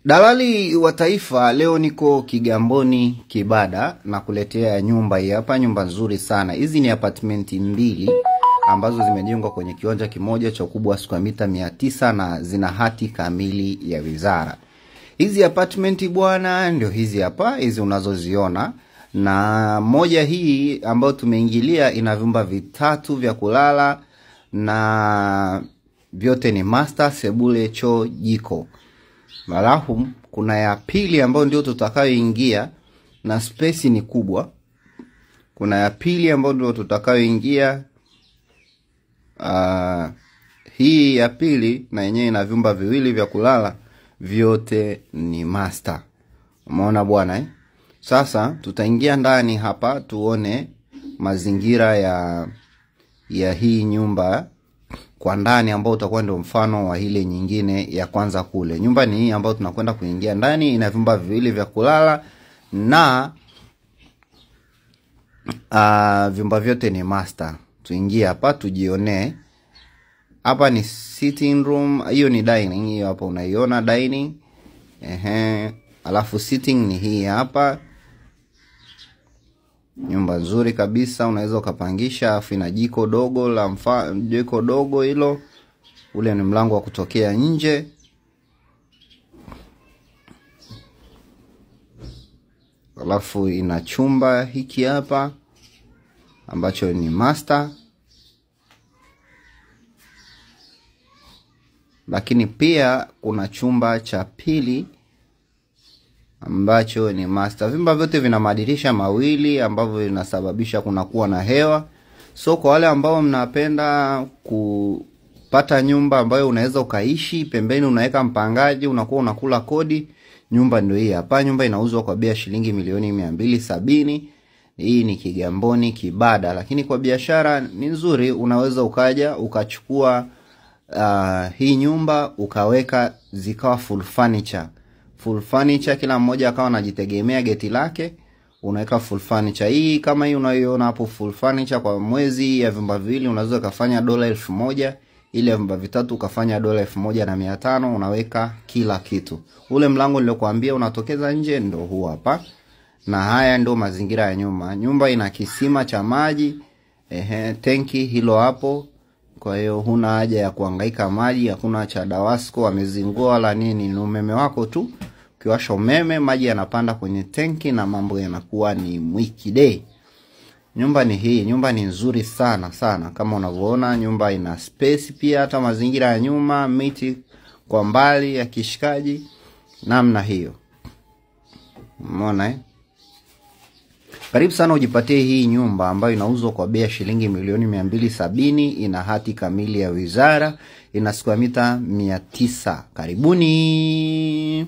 Dalali wa Taifa, leo niko Kigamboni Kibada na kuletea nyumba hii hapa. Nyumba nzuri sana. Hizi ni apartmenti mbili ambazo zimejengwa kwenye kiwanja kimoja cha ukubwa square mita 900 na zina hati kamili ya wizara. Hizi apartmenti bwana ndio hizi hapa, hizi unazoziona. Na moja hii ambayo tumeingilia ina vyumba vitatu vya kulala na vyote ni master, sebule, choo, jiko. Malafu kuna ya pili ambayo ndio tutakayoingia na space ni kubwa. Kuna ya pili ambayo ndio tutakayoingia. Hii ya pili na yenyewe ina vyumba viwili vya kulala, vyote ni master. Umeona bwana Sasa tutaingia ndani hapa tuone mazingira ya hii nyumba kwa ndani, ambao utakuwa ndio mfano wa ile nyingine ya kwanza kule. Nyumba ni hii ambayo tunakwenda kuingia ndani, ina vyumba viwili vya kulala na vyumba vyote ni master. Tuingie hapa tujione. Hapa ni sitting room, hiyo ni dining, hiyo hapa unaiona dining. Alafu sitting ni hii hapa. Nyumba nzuri kabisa, unaweza ukapangisha. Afu ina jiko dogo la jiko dogo hilo. Ule ni mlango wa kutokea nje. Alafu ina chumba hiki hapa ambacho ni master. Lakini pia kuna chumba cha pili ambacho ni master. Vyumba vyote vina madirisha mawili ambavyo vinasababisha kunakuwa na hewa. So kwa wale ambao mnapenda kupata nyumba ambayo unaweza ukaishi, pembeni unaweka mpangaji, unakuwa unakula kodi, nyumba ndio hii hapa. Nyumba inauzwa kwa bei ya shilingi 1,270,000. Hii ni Kigamboni Kibada, lakini kwa biashara ni nzuri. Unaweza ukaja ukachukua hii nyumba ukaweka zikawa full furniture. Full furniture, kila mmoja akawa anajitegemea geti lake, unaweka full furniture. Hii kama hii unayoiona hapo, full furniture kwa mwezi ya vyumba viwili unaweza kufanya $1,000, ile vyumba vitatu ukafanya $1,500. Unaweka kila kitu. Ule mlango niliokuambia unatokeza nje ndio huu hapa. Na haya ndio mazingira ya nyumba. Nyumba ina kisima cha maji, tenki hilo hapo. Kwa hiyo huna haja ya kuhangaika maji, hakuna cha Dawasco wamezingua wala nini, ni umeme wako tu. Ukiwasha umeme, maji yanapanda kwenye tenki na mambo yanakuwa ni mwiki day. Nyumba ni hii, nyumba ni nzuri sana sana. Kama unavyoona nyumba ina space pia, hata mazingira ya nyuma, miti kwa mbali ya kishikaji namna hiyo. Umeona Karibu sana ujipatie hii nyumba ambayo inauzwa kwa bei ya shilingi 1,270,000. Ina hati kamili ya wizara, ina square mita 900. Karibuni.